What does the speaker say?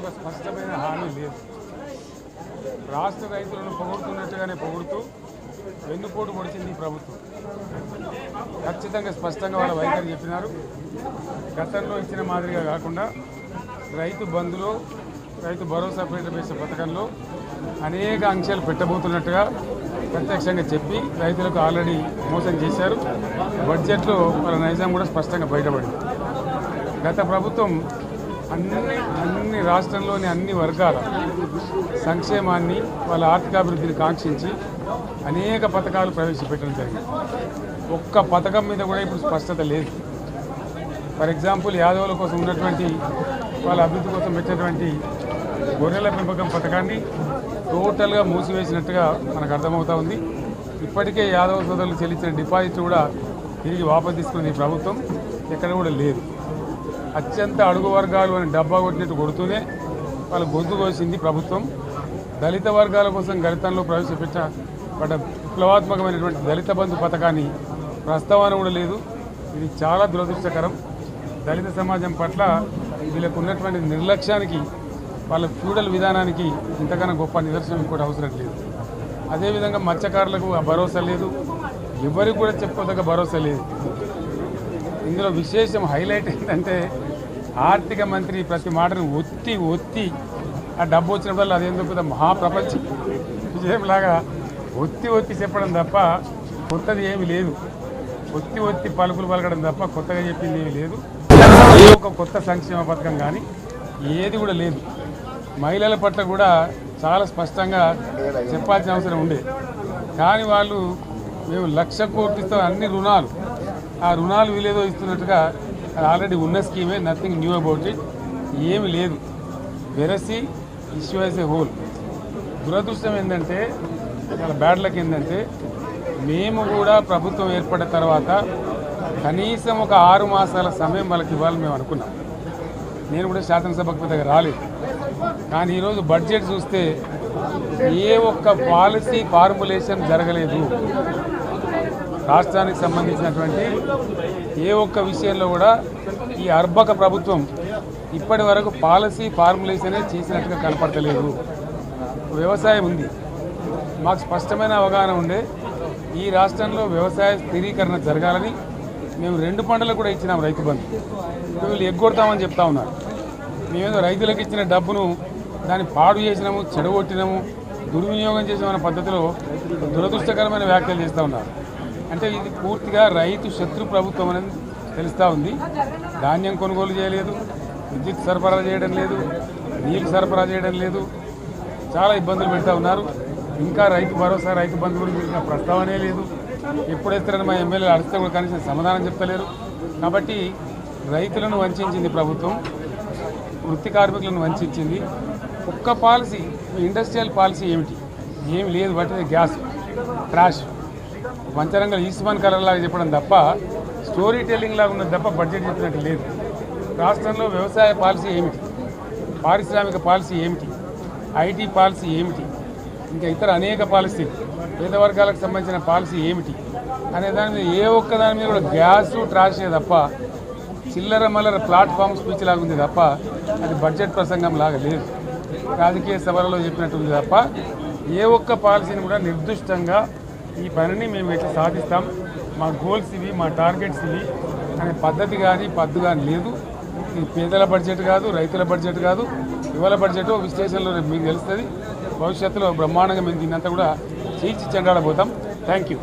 ఒక స్పష్టమైన హామీ లేదు. రాష్ట్ర రైతులను పొగుడుతున్నట్టుగానే పొగుడుతూ వెన్నుపోటు పొడిచింది ఈ ప్రభుత్వం. ఖచ్చితంగా స్పష్టంగా వాళ్ళ వైఖరి చెప్పినారు. గతంలో ఇచ్చిన మాదిరిగా కాకుండా రైతు బంధులో, రైతు భరోసా పేద పథకంలో అనేక ఆంక్షలు పెట్టబోతున్నట్టుగా ప్రత్యక్షంగా చెప్పి రైతులకు ఆల్రెడీ మోసం చేశారు. బడ్జెట్లో వాళ్ళ నైజాం కూడా స్పష్టంగా బయటపడింది. గత ప్రభుత్వం అన్ని రాష్ట్రంలోని అన్ని వర్గాల సంక్షేమాన్ని, వాళ్ళ ఆర్థికాభివృద్ధిని కాంక్షించి అనేక పథకాలు ప్రవేశపెట్టడం జరిగింది. ఒక్క పథకం మీద కూడా ఇప్పుడు స్పష్టత లేదు. ఫర్ ఎగ్జాంపుల్, యాదవుల కోసం ఉన్నటువంటి వాళ్ళ అభివృద్ధి కోసం పెట్టినటువంటి గొర్రెల పెంపకం పథకాన్ని టోటల్గా మూసివేసినట్టుగా మనకు అర్థమవుతా ఉంది. ఇప్పటికే యాదవ సోదరులు చెల్లించిన డిపాజిట్ కూడా తిరిగి వాపసు తీసుకున్న ఈ ప్రభుత్వం ఎక్కడ కూడా లేదు. అత్యంత అడుగు వర్గాలు అని డబ్బా కొట్టినట్టు కొడుతూనే వాళ్ళు గొంతు కోసింది ప్రభుత్వం. దళిత వర్గాల కోసం గణితంలో ప్రవేశపెట్టబడ్డ విప్లవాత్మకమైనటువంటి దళిత బంధు పథకాన్ని ప్రస్తావన కూడా లేదు. ఇది చాలా దురదృష్టకరం. దళిత సమాజం పట్ల వీళ్ళకు ఉన్నటువంటి నిర్లక్ష్యానికి, వాళ్ళ ఫ్యూడల్ విధానానికి ఇంతకన్నా గొప్ప నిదర్శనం ఇంకోటి అవసరం లేదు. అదేవిధంగా మత్స్యకారులకు ఆ భరోసా లేదు, ఎవరికి కూడా చెప్పుకోదగ్గ భరోసా లేదు. ఇందులో విశేషం హైలైట్ ఏంటంటే ఆర్థిక మంత్రి ప్రతి మాటను ఒత్తి ఆ డబ్బు వచ్చినప్పుడు అదేందుకు పెద్ద మహాప్రపంచ విజయంలాగా ఒత్తి చెప్పడం తప్ప కొత్తది ఏమీ లేదు. ఒత్తి పలుకులు పలకడం తప్ప కొత్తగా చెప్పింది ఏమీ లేదు. ఏ ఒక కొత్త సంక్షేమ పథకం కానీ ఏది కూడా లేదు. మహిళల పట్ల కూడా చాలా స్పష్టంగా చెప్పాల్సిన అవసరం ఉండే. కానీ వాళ్ళు మేము 1,00,000 కోట్లతో అన్ని రుణాలు, ఆ రుణాలు వీలేదో ఇస్తున్నట్టుగా ఆల్రెడీ ఉన్న స్కీమే, నథింగ్ న్యూ అబౌట్ ఇట్, ఏమి లేదు. వెరసి ఇష్యూ యాజ్ ఏ హోల్. దురదృష్టం ఏంటంటే, చాలా బ్యాడ్ లక్ ఏంటంటే, మేము కూడా ప్రభుత్వం ఏర్పడిన తర్వాత కనీసం ఒక 6 మాసాల సమయం వాళ్ళకి ఇవ్వాలని మేము అనుకున్నాం. నేను కూడా శాసనసభకు పెద్దగా రాలేదు. కానీ ఈరోజు బడ్జెట్ చూస్తే ఏ ఒక్క పాలసీ ఫార్ములేషన్ జరగలేదు. రాష్ట్రానికి సంబంధించినటువంటి ఏ ఒక్క విషయంలో కూడా ఈ అర్బక ప్రభుత్వం ఇప్పటి వరకు పాలసీ ఫార్ములేషనే చేసినట్టుగా కనపడతలేదు. వ్యవసాయం ఉంది, మాకు స్పష్టమైన అవగాహన ఉండే ఈ రాష్ట్రంలో వ్యవసాయ స్థిరీకరణ జరగాలని మేము 2 పంటలకు కూడా ఇచ్చినాం రైతు బంధు. వీళ్ళు ఎగ్గొడతామని చెప్తా ఉన్నారు. మేమేదో రైతులకు ఇచ్చిన డబ్బును దాన్ని పాడు చేసినాము, చెడగొట్టినాము, దుర్వినియోగం చేసామన్న పద్ధతిలో దురదృష్టకరమైన వ్యాఖ్యలు చేస్తూ ఉన్నారు. అంటే ఇది పూర్తిగా రైతు శత్రు ప్రభుత్వం అనేది తెలుస్తూ ఉంది. ధాన్యం కొనుగోలు చేయలేదు, విద్యుత్ సరఫరా చేయడం లేదు, నీళ్ళు సరఫరా చేయడం లేదు, చాలా ఇబ్బందులు పెడతా ఉన్నారు. ఇంకా రైతు భరోసా, రైతు బంధు గురించి ప్రస్తావనే లేదు. ఎప్పుడేస్తారని మా ఎమ్మెల్యేలు అడిగితే కూడా కనీసం సమాధానం చెప్తలేరు. కాబట్టి రైతులను వంచింది ప్రభుత్వం, వృత్తి కార్మికులను వంచింది. ఒక్క పాలసీ, ఇండస్ట్రియల్ పాలసీ ఏమి లేదు. బట్టి గ్యాస్ ట్రాష్ పంచరంగ ఈస్మాన్ కలర్ లాగా చెప్పడం తప్ప, స్టోరీ టెల్లింగ్ లాగా ఉన్నది తప్ప బడ్జెట్ చెప్పినట్టు లేదు. రాష్ట్రంలో వ్యవసాయ పాలసీ ఏమిటి, పారిశ్రామిక పాలసీ ఏమిటి, ఐటీ పాలసీ ఏమిటి, ఇంకా ఇతర అనేక పాలసీ, పేద వర్గాలకు సంబంధించిన పాలసీ ఏమిటి అనే దాని మీద ఏ ఒక్క దాని మీద కూడా గ్యాసు ట్రాషే తప్ప, చిల్లర మల్లర ప్లాట్ఫామ్ స్పీచ్ లాగా ఉంది తప్ప అది బడ్జెట్ ప్రసంగం లాగా లేదు. రాజకీయ సభలలో చెప్పినట్టు ఉంది తప్ప ఏ ఒక్క పాలసీని కూడా నిర్దిష్టంగా ఈ పనిని మేము ఎట్లా సాధిస్తాం, మా గోల్స్ ఇవి, మా టార్గెట్స్ ఇవి అనే పద్ధతి కానీ పద్దు కానీ లేదు. ఇది పేదల బడ్జెట్ కాదు, రైతుల బడ్జెట్ కాదు, యువల బడ్జెట్. విశ్లేషణలో మీకు తెలుస్తుంది. భవిష్యత్తులో బ్రహ్మాండంగా మేము దీన్నంతా కూడా చీల్చి చెండాడబోతాం. Thank you.